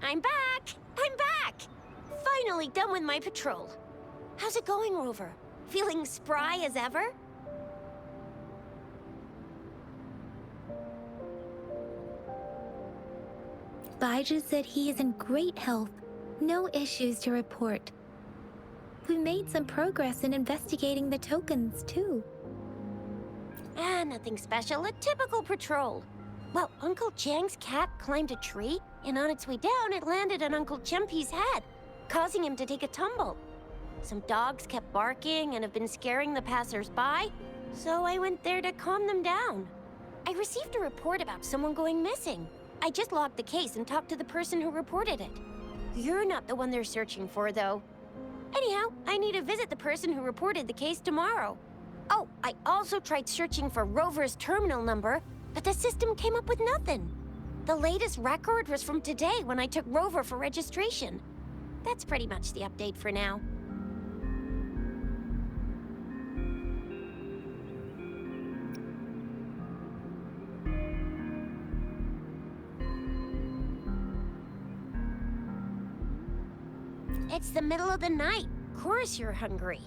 I'm back! I'm back! Finally done with my patrol. How's it going, Rover? Feeling spry as ever? Baiju said he is in great health. No issues to report. We made some progress in investigating the tokens, too. Nothing special. A typical patrol. Well, Uncle Jiang's cat climbed a tree, and on its way down, it landed on Uncle Chempi's head, causing him to take a tumble. Some dogs kept barking and have been scaring the passers-by, so I went there to calm them down. I received a report about someone going missing. I just logged the case and talked to the person who reported it. You're not the one they're searching for, though. Anyhow, I need to visit the person who reported the case tomorrow. Oh, I also tried searching for Rover's terminal number, but the system came up with nothing. The latest record was from today when I took Rover for registration. That's pretty much the update for now. It's the middle of the night. Of course you're hungry.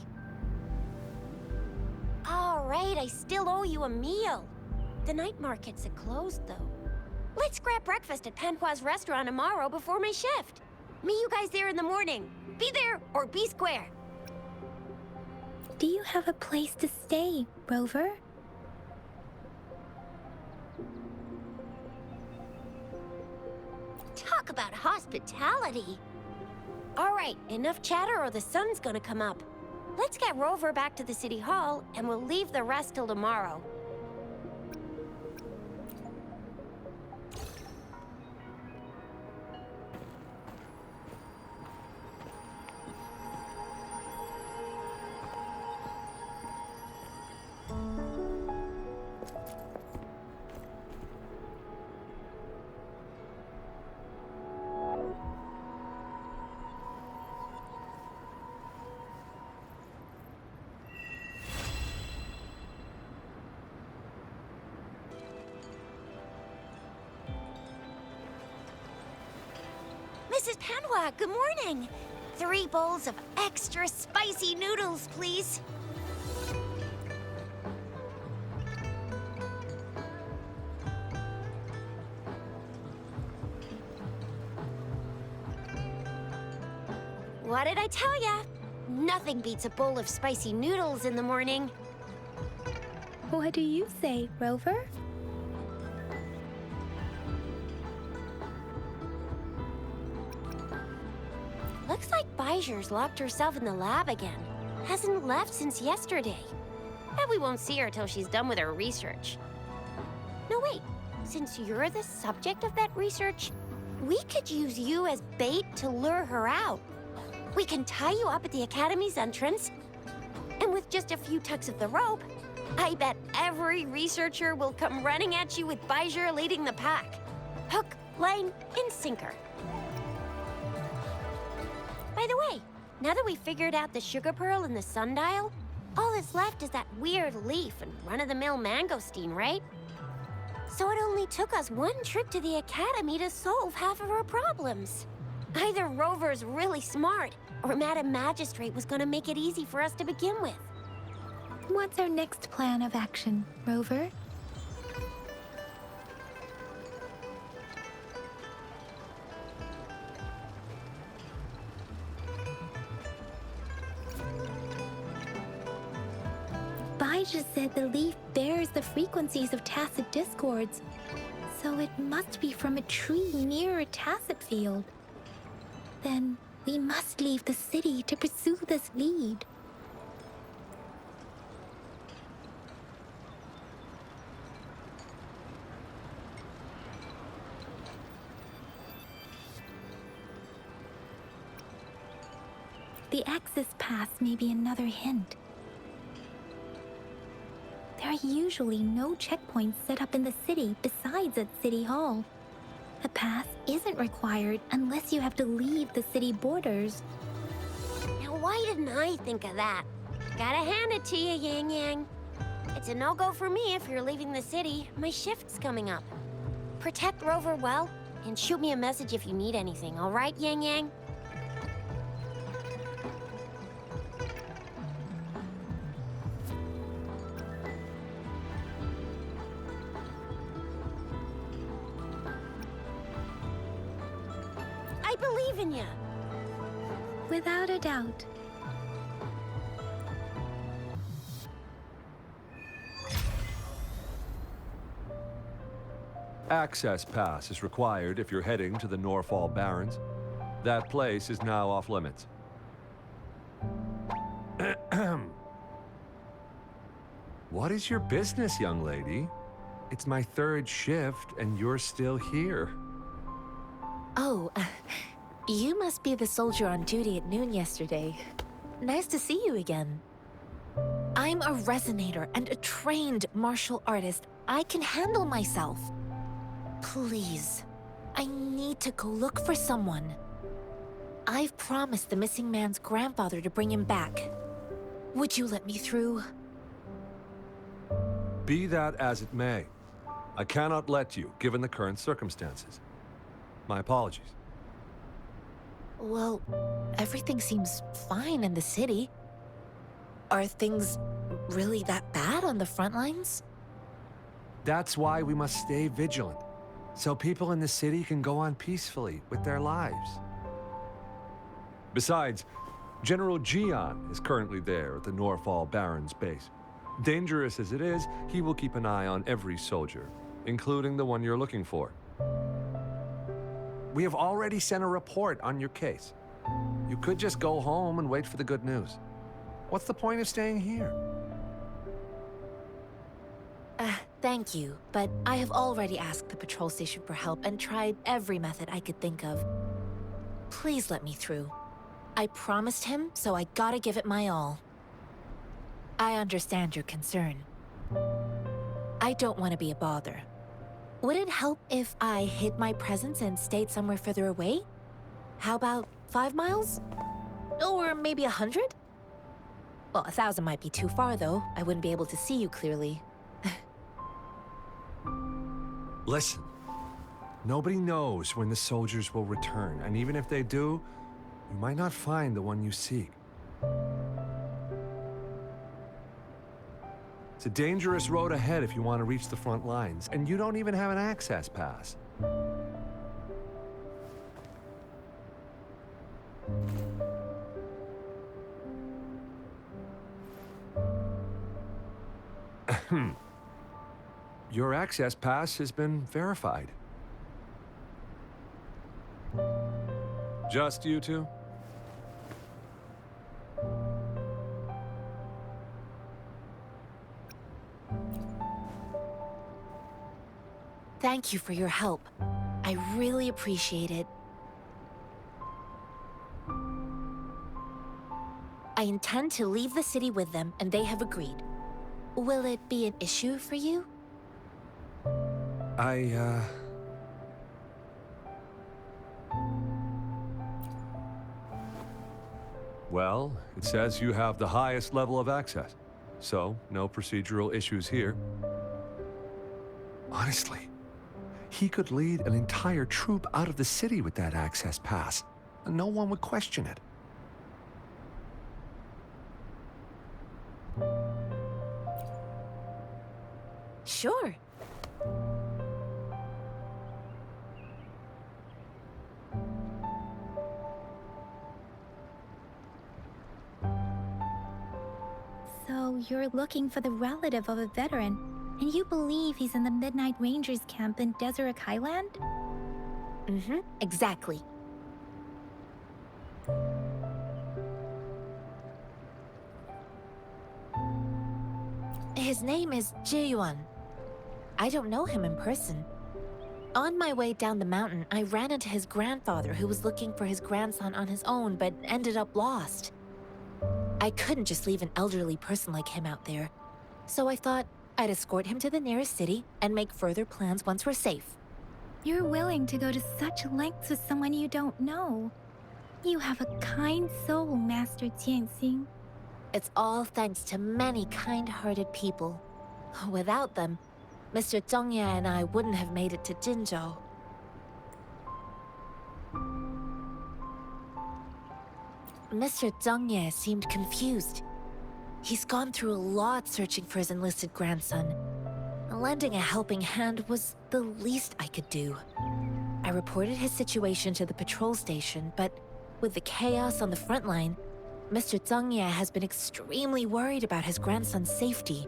All right, I still owe you a meal. The night markets are closed, though. Let's grab breakfast at Panhua's restaurant tomorrow before my shift. Meet you guys there in the morning. Be there or be square. Do you have a place to stay, Rover? Talk about hospitality. All right, enough chatter or the sun's gonna come up. Let's get Rover back to the city hall, and we'll leave the rest till tomorrow. Mrs. Panhua, good morning. 3 bowls of extra spicy noodles, please. What did I tell ya? Nothing beats a bowl of spicy noodles in the morning. What do you say, Rover? Looks like Baiju's locked herself in the lab again. Hasn't left since yesterday. Bet we won't see her till she's done with her research. No, wait. Since you're the subject of that research, we could use you as bait to lure her out. We can tie you up at the Academy's entrance, and with just a few tugs of the rope, I bet every researcher will come running at you with Baiju leading the pack. Hook, line, and sinker. By the way, now that we figured out the sugar pearl and the sundial, all that's left is that weird leaf and run-of-the-mill mangosteen, right? So it only took us 1 trip to the Academy to solve half of our problems. Either Rover's really smart, or Madam Magistrate was gonna make it easy for us to begin with. What's our next plan of action, Rover? Baiju said the leaf bears the frequencies of tacet discords, so it must be from a tree near a tacet field. Then we must leave the city to pursue this lead. The access pass may be another hint. There are usually no checkpoints set up in the city besides at City Hall. A pass isn't required unless you have to leave the city borders. Now, why didn't I think of that? Gotta hand it to you, Yang Yang. It's a no-go for me if you're leaving the city. My shift's coming up. Protect Rover well, And shoot me a message if you need anything, all right, Yang Yang? I believe in you. Without a doubt. Access pass is required if you're heading to the Norfall Barrens. That place is now off limits. What is your business, young lady? It's my third shift, and you're still here. Oh, you must be the soldier on duty at noon yesterday. Nice to see you again. I'm a resonator and a trained martial artist. I can handle myself. Please, I need to go look for someone. I've promised the missing man's grandfather to bring him back. Would you let me through? Be that as it may, I cannot let you, given the current circumstances. My apologies. Well, everything seems fine in the city. Are things really that bad on the front lines? That's why we must stay vigilant, so people in the city can go on peacefully with their lives. Besides, General Jian is currently there at the Norfall Barrens base. Dangerous as it is, he will keep an eye on every soldier, including the one you're looking for. We have already sent a report on your case. You could just go home and wait for the good news. What's the point of staying here? Thank you, but I have already asked the patrol station for help and tried every method I could think of. Please let me through. I promised him, so I gotta give it my all. I understand your concern. I don't want to be a bother. Would it help if I hid my presence and stayed somewhere further away? How about 5 miles? Or maybe 100? Well, 1,000 might be too far, though. I wouldn't be able to see you clearly. Listen, nobody knows when the soldiers will return, and even if they do, you might not find the one you seek. It's a dangerous road ahead if you want to reach the front lines, and you don't even have an access pass. Your access pass has been verified. Just you two? Thank you for your help. I really appreciate it. I intend to leave the city with them, and they have agreed. Will it be an issue for you? Well, it says you have the highest level of access, so no procedural issues here. Honestly, he could lead an entire troop out of the city with that access pass, and no one would question it. Sure. So you're looking for the relative of a veteran, and you believe he's in the Midnight Rangers camp in Deseret Highland? Mm-hmm, exactly. His name is Jianxin. I don't know him in person. On my way down the mountain, I ran into his grandfather who was looking for his grandson on his own but ended up lost. I couldn't just leave an elderly person like him out there, so I thought I'd escort him to the nearest city and make further plans once we're safe. You're willing to go to such lengths with someone you don't know. You have a kind soul, Master Jianxin. It's all thanks to many kind-hearted people. Without them, Mr. Zhongye and I wouldn't have made it to Jinzhou. Mr. Zhengye seemed confused. He's gone through a lot searching for his enlisted grandson. Lending a helping hand was the least I could do. I reported his situation to the patrol station, but with the chaos on the front line, Mr. Zhengye has been extremely worried about his grandson's safety.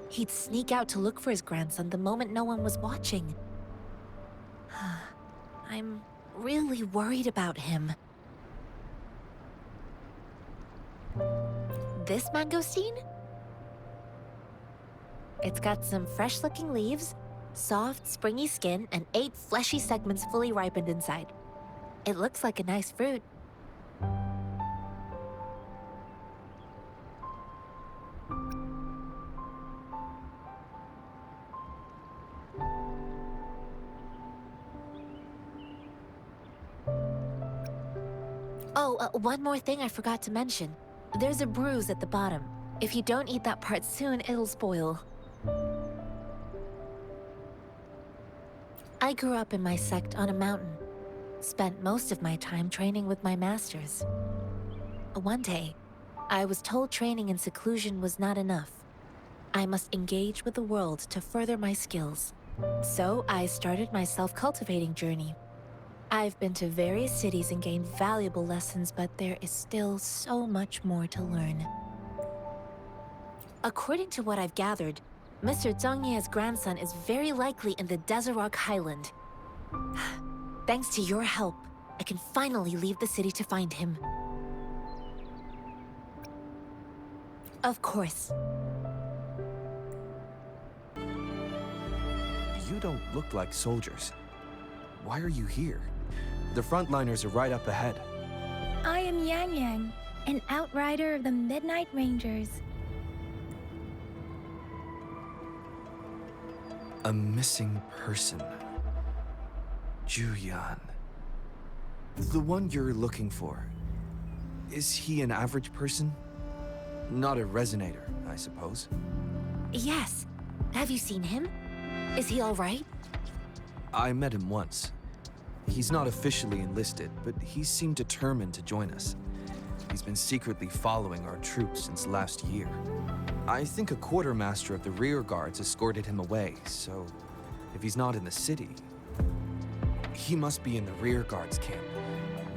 He'd sneak out to look for his grandson the moment no one was watching. I'm really worried about him. This mangosteen? It's got some fresh-looking leaves, soft, springy skin, and 8 fleshy segments fully ripened inside. It looks like a nice fruit. Oh, one more thing I forgot to mention. There's a bruise at the bottom. If you don't eat that part soon, it'll spoil. I grew up in my sect on a mountain. Spent most of my time training with my masters. One day, I was told training in seclusion was not enough. I must engage with the world to further my skills. So I started my self-cultivating journey. I've been to various cities and gained valuable lessons, but there is still so much more to learn. According to what I've gathered, Mr. Zhengye's grandson is very likely in the Desert Highland. Thanks to your help, I can finally leave the city to find him. Of course. You don't look like soldiers. Why are you here? The frontliners are right up ahead. I am Jianxin, an outrider of the Midnight Rangers. A missing person. Juyan. The one you're looking for. Is he an average person? Not a resonator, I suppose. Yes. Have you seen him? Is he all right? I met him once. He's not officially enlisted, but he seemed determined to join us. He's been secretly following our troops since last year. I think a quartermaster of the rear guards escorted him away, so if he's not in the city, he must be in the rear guards camp.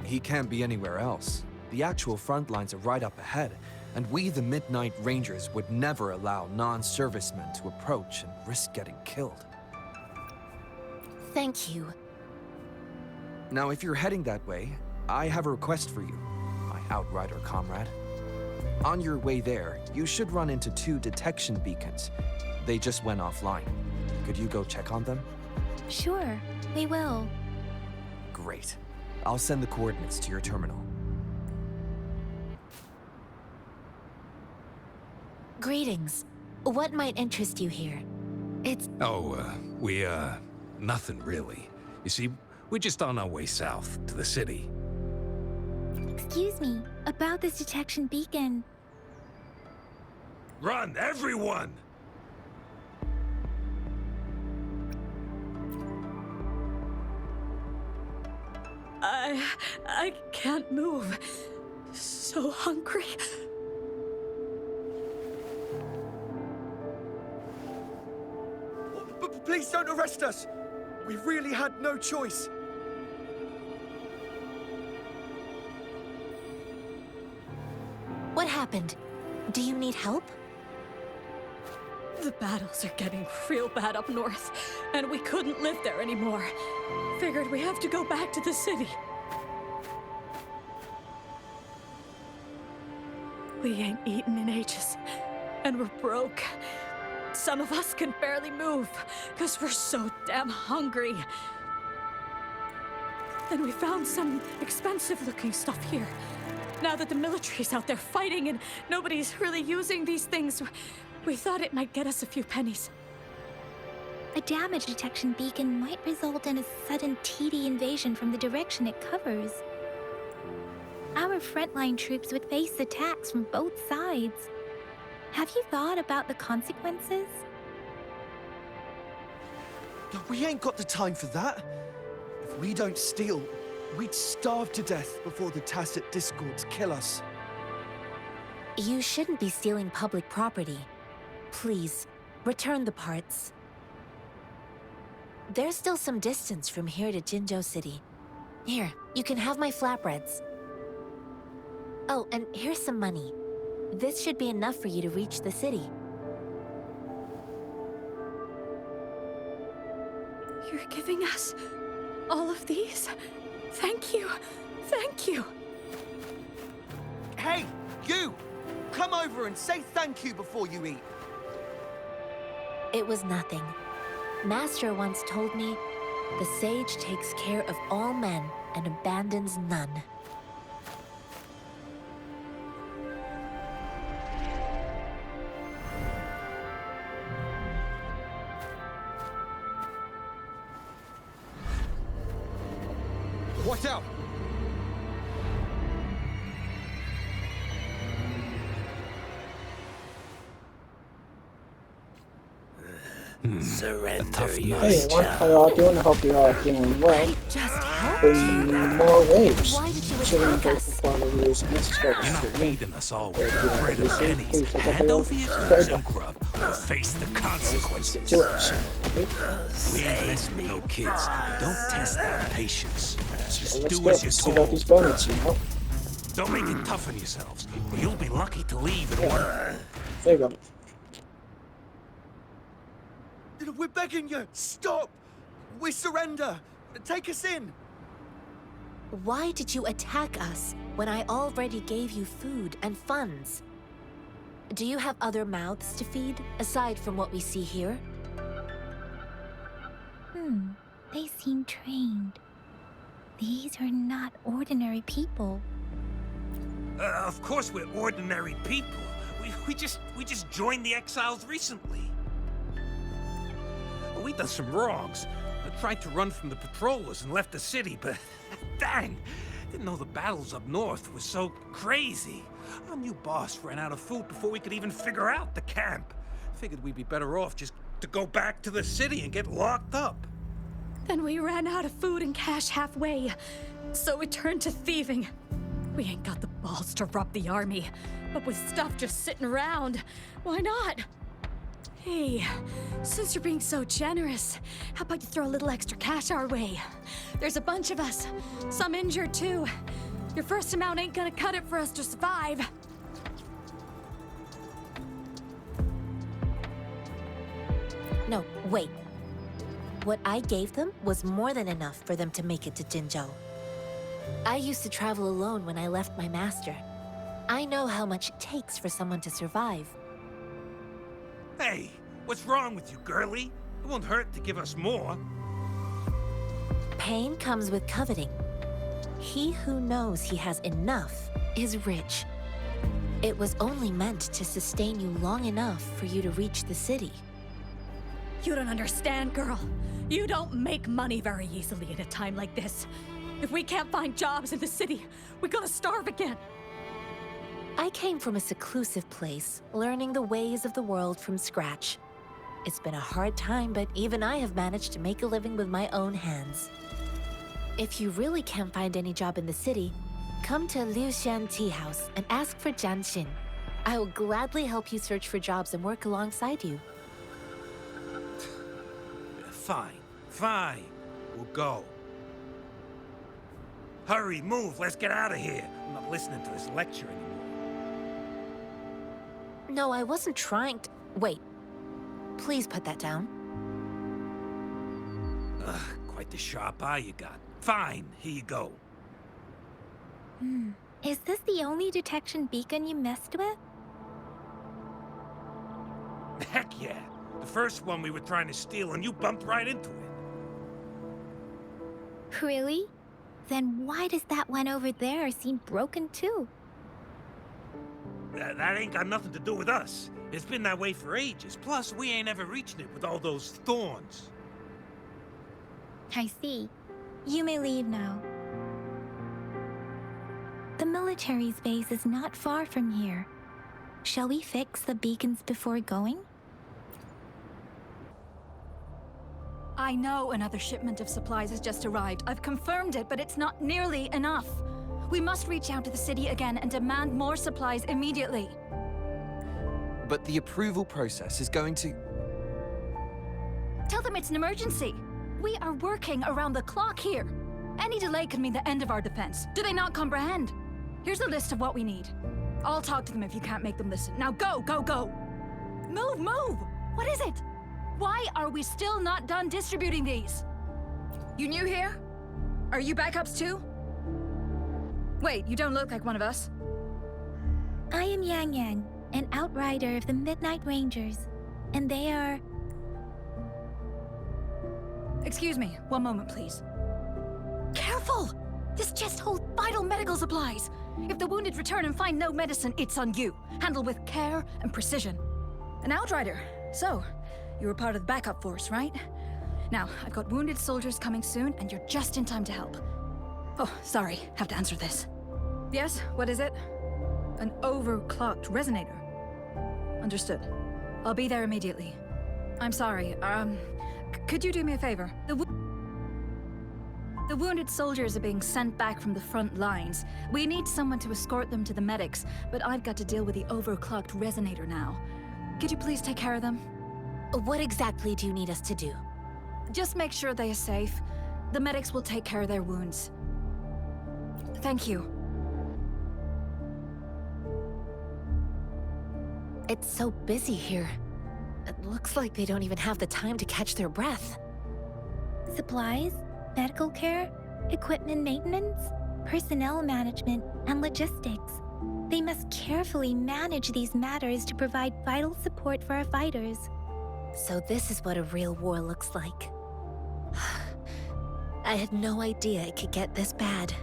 He can't be anywhere else. The actual front lines are right up ahead, and we, the Midnight Rangers, would never allow non-servicemen to approach and risk getting killed. Thank you. Now, if you're heading that way, I have a request for you, my outrider comrade. On your way there, you should run into 2 detection beacons. They just went offline. Could you go check on them? Sure, we will. Great. I'll send the coordinates to your terminal. Greetings. What might interest you here? It's... Nothing really. You see, we're just on our way south to the city. Excuse me, about this detection beacon. Run, everyone! I can't move. So hungry. Please don't arrest us! We really had no choice. What happened? Do you need help? The battles are getting real bad up north, and we couldn't live there anymore. Figured we have to go back to the city. We ain't eaten in ages, and we're broke. Some of us can barely move, because we're so damn hungry. Then we found some expensive-looking stuff here. Now that the military's out there fighting and nobody's really using these things, we thought it might get us a few pennies. A damage detection beacon might result in a sudden TD invasion from the direction it covers. Our frontline troops would face attacks from both sides. Have you thought about the consequences? We ain't got the time for that. If we don't steal, We'd starve to death before the Tacit Discords kill us. You shouldn't be stealing public property. Please, return the parts. There's still some distance from here to Jinzhou City. Here, you can have my flatbreads. Oh, and here's some money. This should be enough for you to reach the city. You're giving us all of these? Thank you. Thank you. Hey, you! Come over and say thank you before you eat. It was nothing. Master once told me, the sage takes care of all men and abandons none. Watch out! Surrender Hey, how y'all doing? I hope y'all doing well. Just help. In more ways, Why did you children attack us? grateful for the rules and subscribers You're not to me. feeding us all with bread and pennies. Please check out Hand the over your subscribe some grub or face the consequences. to it. We ain't messing with no kids. Don't test their patience. Just Let's do go. as you're See about these told. bonuses, you know? Don't make it tough on yourselves, or you'll be lucky to leave in one. There you go. We're begging you! Stop! We surrender! Take us in! Why did you attack us when I already gave you food and funds? Do you have other mouths to feed, aside from what we see here? They seem trained. These are not ordinary people. Of course we're ordinary people. We just joined the exiles recently. We done some wrongs. I tried to run from the patrollers and left the city, but dang, didn't know the battles up north were so crazy. Our new boss ran out of food before we could even figure out the camp. Figured we'd be better off just to go back to the city and get locked up. Then we ran out of food and cash halfway, so we turned to thieving. We ain't got the balls to rob the army, but with stuff just sitting around, why not? Hey, since you're being so generous, how about you throw a little extra cash our way? There's a bunch of us, some injured too. Your first amount ain't gonna cut it for us to survive. No, wait. What I gave them was more than enough for them to make it to Jinzhou. I used to travel alone when I left my master. I know how much it takes for someone to survive. Hey, what's wrong with you, girlie? It won't hurt to give us more. Pain comes with coveting. He who knows he has enough is rich. It was only meant to sustain you long enough for you to reach the city. You don't understand, girl. You don't make money very easily at a time like this. If we can't find jobs in the city, we're gonna starve again. I came from a seclusive place, learning the ways of the world from scratch. It's been a hard time, but even I have managed to make a living with my own hands. If you really can't find any job in the city, come to Liuxian Tea House and ask for Jianxin. I will gladly help you search for jobs and work alongside you. Fine. We'll go. Hurry, move, let's get out of here. I'm not listening to this lecture anymore. No, I wasn't trying to... Wait. Please put that down. Ugh, quite the sharp eye you got. Fine, here you go. Is this the only detection beacon you messed with? Heck yeah. The first one we were trying to steal and you bumped right into it. Really? Then why does that one over there seem broken too? That ain't got nothing to do with us. It's been that way for ages. Plus, we ain't ever reaching it with all those thorns. I see. You may leave now. The military's base is not far from here. Shall we fix the beacons before going? I know another shipment of supplies has just arrived. I've confirmed it, but it's not nearly enough. We must reach out to the city again and demand more supplies immediately. But the approval process is going to... Tell them it's an emergency. We are working around the clock here. Any delay could mean the end of our defense. Do they not comprehend? Here's a list of what we need. I'll talk to them if you can't make them listen. Now go, go, go! Move, move! What is it? Why are we still not done distributing these? You new here? Are you backups too? Wait, you don't look like one of us. I am Yang, an outrider of the Midnight Rangers, and they are... Excuse me, one moment, please. Careful! This chest holds vital medical supplies. If the wounded return and find no medicine, it's on you. Handle with care and precision. An outrider. So, you were part of the backup force, right? Now, I've got wounded soldiers coming soon, and you're just in time to help. Oh, sorry, have to answer this. Yes, what is it? An overclocked resonator. Understood. I'll be there immediately. I'm sorry, could you do me a favor? The wounded soldiers are being sent back from the front lines. We need someone to escort them to the medics, but I've got to deal with the overclocked resonator now. Could you please take care of them? What exactly do you need us to do? Just make sure they are safe. The medics will take care of their wounds. Thank you. It's so busy here. It looks like they don't even have the time to catch their breath. Supplies, medical care, equipment maintenance, personnel management, and logistics. They must carefully manage these matters to provide vital support for our fighters. So this is what a real war looks like. I had no idea it could get this bad.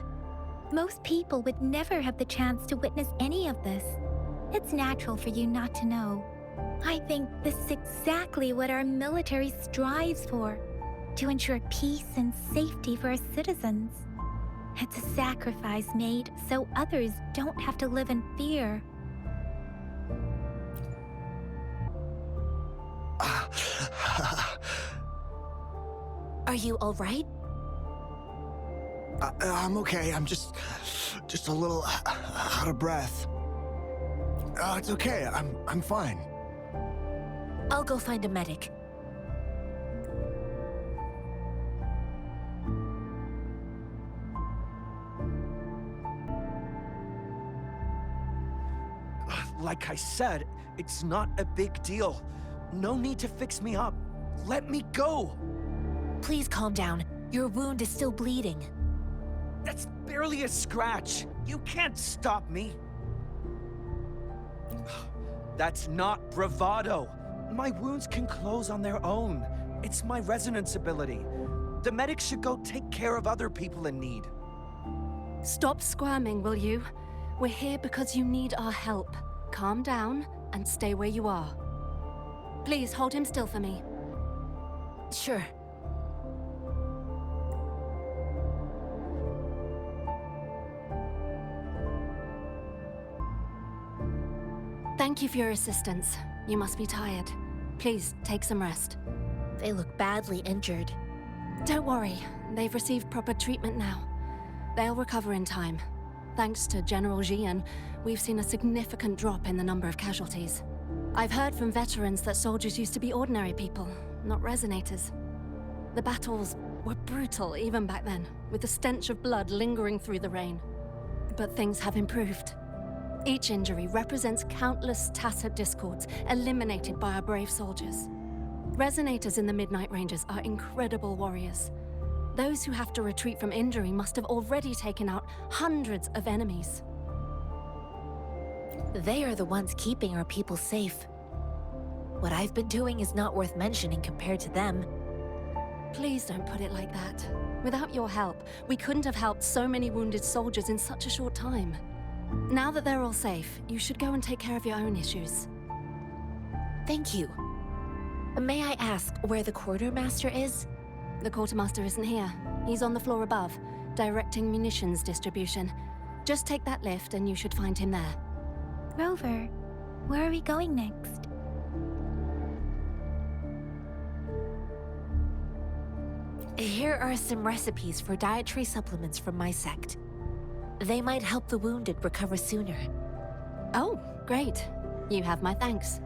Most people would never have the chance to witness any of this. It's natural for you not to know. I think this is exactly what our military strives for, to ensure peace and safety for our citizens. It's a sacrifice made so others don't have to live in fear. Are you all right? I'm okay. I'm just a little out of breath. It's okay. I'm fine. I'll go find a medic. Like I said, it's not a big deal. No need to fix me up. Let me go. Please calm down. Your wound is still bleeding. That's barely a scratch. You can't stop me. That's not bravado. My wounds can close on their own. It's my resonance ability. The medics should go take care of other people in need. Stop squirming, will you? We're here because you need our help. Calm down and stay where you are. Please hold him still for me. Sure. Thank you for your assistance. You must be tired. Please, take some rest. They look badly injured. Don't worry, they've received proper treatment now. They'll recover in time. Thanks to General Jian, we've seen a significant drop in the number of casualties. I've heard from veterans that soldiers used to be ordinary people, not resonators. The battles were brutal even back then, with the stench of blood lingering through the rain. But things have improved. Each injury represents countless tacit discords eliminated by our brave soldiers. Resonators in the Midnight Rangers are incredible warriors. Those who have to retreat from injury must have already taken out hundreds of enemies. They are the ones keeping our people safe. What I've been doing is not worth mentioning compared to them. Please don't put it like that. Without your help, we couldn't have helped so many wounded soldiers in such a short time. Now that they're all safe, you should go and take care of your own issues. Thank you. May I ask where the quartermaster is? The quartermaster isn't here. He's on the floor above, directing munitions distribution. Just take that lift and you should find him there. Rover, where are we going next? Here are some recipes for dietary supplements from my sect. They might help the wounded recover sooner. Oh, great. You have my thanks.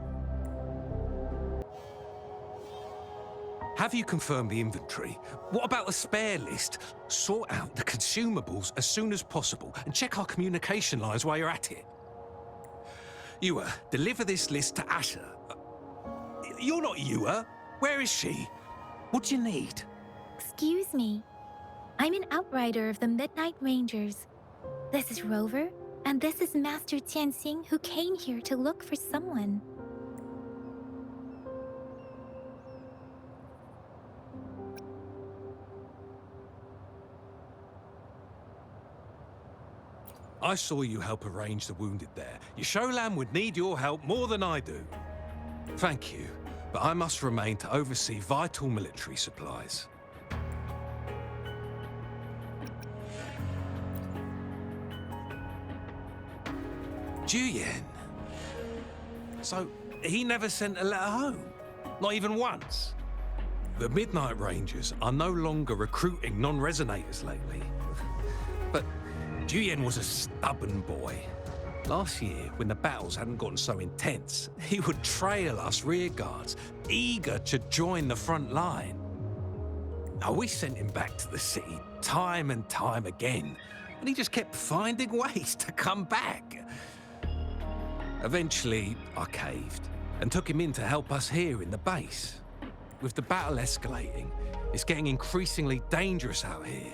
Have you confirmed the inventory? What about the spare list? Sort out the consumables as soon as possible and check our communication lines while you're at it. Yua, deliver this list to Asher. You're not Yua. Where is she? What do you need? Excuse me. I'm an outrider of the Midnight Rangers. This is Rover, and this is Master Jianxin, who came here to look for someone. I saw you help arrange the wounded there. Your Sholan would need your help more than I do. Thank you, but I must remain to oversee vital military supplies. Jianxin. So, he never sent a letter home? Not even once? The Midnight Rangers are no longer recruiting non-resonators lately. But Jianxin was a stubborn boy. Last year, when the battles hadn't gotten so intense, he would trail us rearguards, eager to join the front line. Now, we sent him back to the city time and time again, and he just kept finding ways to come back. Eventually, I caved and took him in to help us here in the base. With the battle escalating, it's getting increasingly dangerous out here.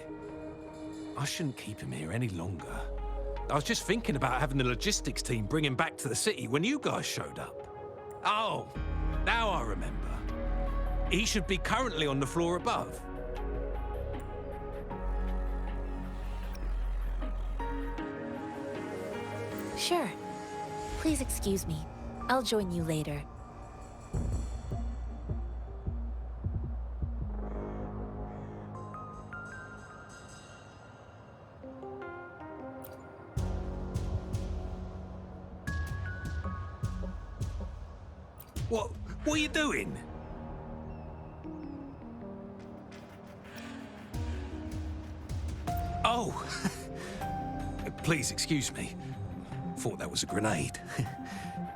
I shouldn't keep him here any longer. I was just thinking about having the logistics team bring him back to the city when you guys showed up. Oh, now I remember. He should be currently on the floor above. Sure. Please excuse me. I'll join you later. What are you doing? Oh, please excuse me. Thought that was a grenade.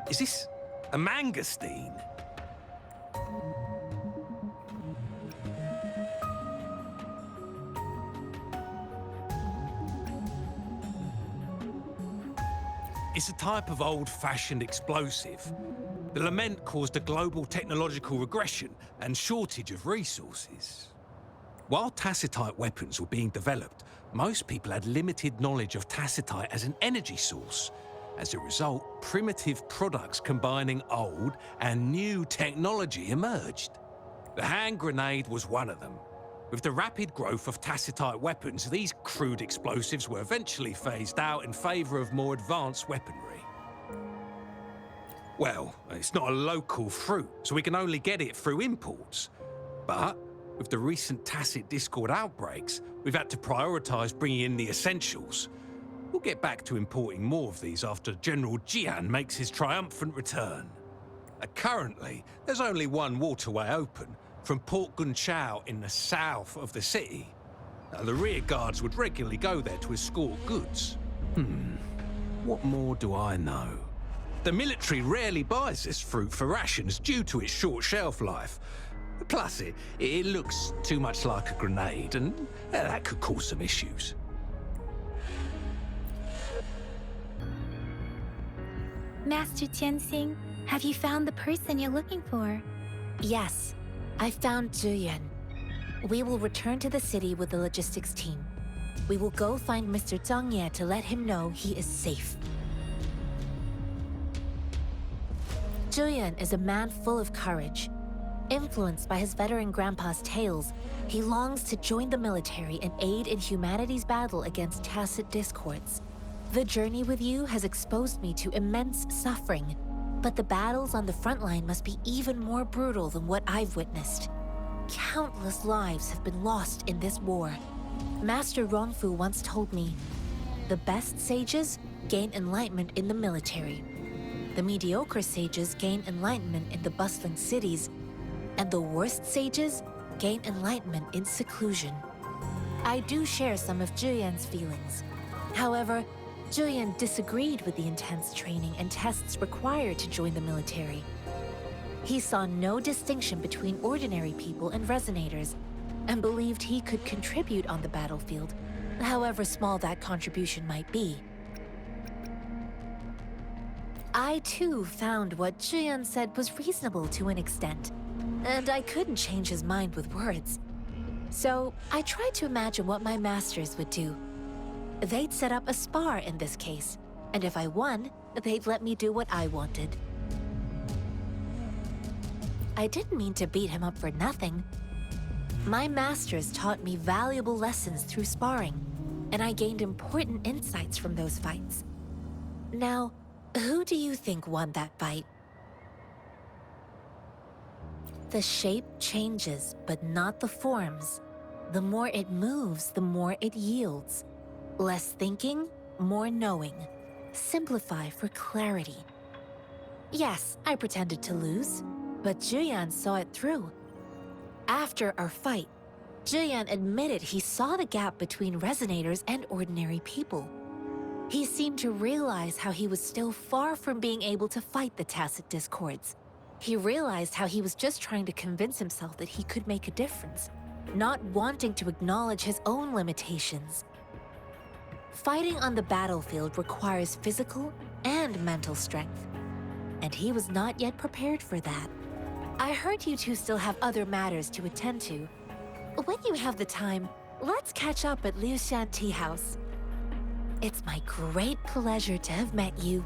Is this a mangosteen? It's a type of old-fashioned explosive. The lament caused a global technological regression and shortage of resources. While tacitite weapons were being developed, most people had limited knowledge of tacitite as an energy source. As a result, primitive products combining old and new technology emerged. The hand grenade was one of them. With the rapid growth of tacitite weapons, these crude explosives were eventually phased out in favor of more advanced weaponry. Well, it's not a local fruit, so we can only get it through imports. But with the recent tacit discord outbreaks, we've had to prioritize bringing in the essentials. We'll get back to importing more of these after General Jian makes his triumphant return. Currently, there's only one waterway open, from Port Gunchao in the south of the city. The rear guards would regularly go there to escort goods. What more do I know? The military rarely buys this fruit for rations due to its short shelf life. Plus, it looks too much like a grenade, and that could cause some issues. Master Jianxin, have you found the person you're looking for? Yes, I found Jianxin. We will return to the city with the logistics team. We will go find Mr. Zhang Ye to let him know he is safe. Jianxin is a man full of courage. Influenced by his veteran grandpa's tales, he longs to join the military and aid in humanity's battle against tacit discords. The journey with you has exposed me to immense suffering, but the battles on the front line must be even more brutal than what I've witnessed. Countless lives have been lost in this war. Master Rongfu once told me, the best sages gain enlightenment in the military. The mediocre sages gain enlightenment in the bustling cities, and the worst sages gain enlightenment in seclusion. I do share some of Jian's feelings. However, Jian disagreed with the intense training and tests required to join the military. He saw no distinction between ordinary people and resonators, and believed he could contribute on the battlefield, however small that contribution might be. I too found what Jian said was reasonable to an extent, and I couldn't change his mind with words. So I tried to imagine what my masters would do. They'd set up a spar in this case, and if I won, they'd let me do what I wanted. I didn't mean to beat him up for nothing. My masters taught me valuable lessons through sparring, and I gained important insights from those fights. Now, who do you think won that fight? The shape changes, but not the forms. The more it moves, the more it yields. Less thinking, more knowing. Simplify for clarity. Yes, I pretended to lose, but Jian saw it through. After our fight, Jian admitted he saw the gap between resonators and ordinary people. He seemed to realize how he was still far from being able to fight the tacit discords. He realized how he was just trying to convince himself that he could make a difference, not wanting to acknowledge his own limitations. Fighting on the battlefield requires physical and mental strength, and he was not yet prepared for that. I heard you two still have other matters to attend to. When you have the time, let's catch up at Liu Shan Tea House. It's my great pleasure to have met you.